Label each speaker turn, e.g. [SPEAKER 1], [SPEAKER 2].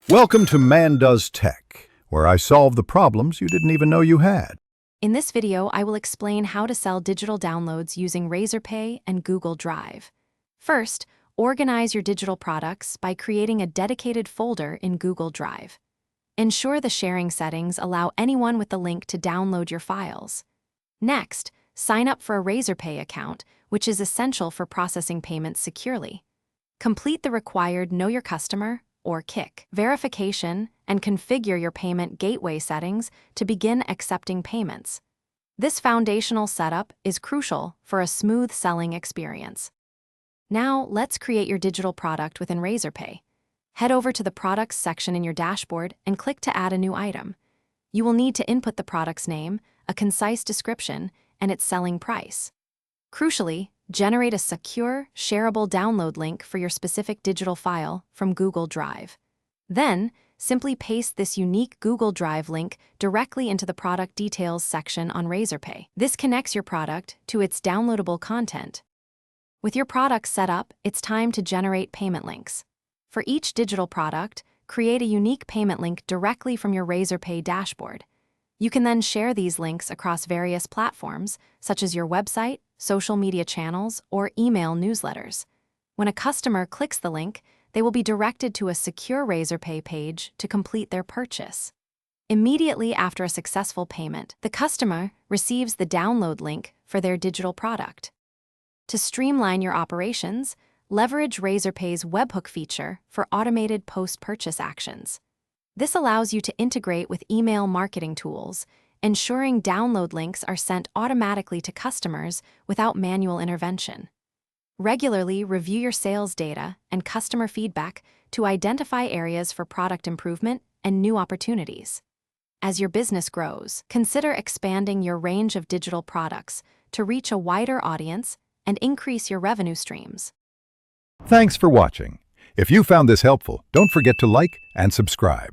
[SPEAKER 1] Welcome to Man Does Tech, where I solve the problems you didn't even know you had.
[SPEAKER 2] In this video, I will explain how to sell digital downloads using Razorpay and Google Drive. First, organize your digital products by creating a dedicated folder in Google Drive. Ensure the sharing settings allow anyone with the link to download your files. Next, sign up for a Razorpay account, which is essential for processing payments securely. Complete the required Know Your Customer or KIC verification and configure your payment gateway settings to begin accepting payments. This foundational setup is crucial for a smooth selling experience. Now, let's create your digital product within Razorpay. Head over to the Products section in your dashboard and click to add a new item. You will need to input the product's name, a concise description, and its selling price. Crucially, generate a secure, shareable download link for your specific digital file from Google Drive. Then, simply paste this unique Google Drive link directly into the Product Details section on Razorpay. This connects your product to its downloadable content. With your product set up, it's time to generate payment links. For each digital product, create a unique payment link directly from your Razorpay dashboard. You can then share these links across various platforms, such as your website, social media channels, or email newsletters. When a customer clicks the link, they will be directed to a secure Razorpay page to complete their purchase. Immediately after a successful payment, the customer receives the download link for their digital product. To streamline your operations, leverage Razorpay's webhook feature for automated post-purchase actions. This allows you to integrate with email marketing tools, ensuring download links are sent automatically to customers without manual intervention. Regularly review your sales data and customer feedback to identify areas for product improvement and new opportunities. As your business grows, consider expanding your range of digital products to reach a wider audience and increase your revenue streams.
[SPEAKER 1] Thanks for watching. If you found this helpful, don't forget to like and subscribe.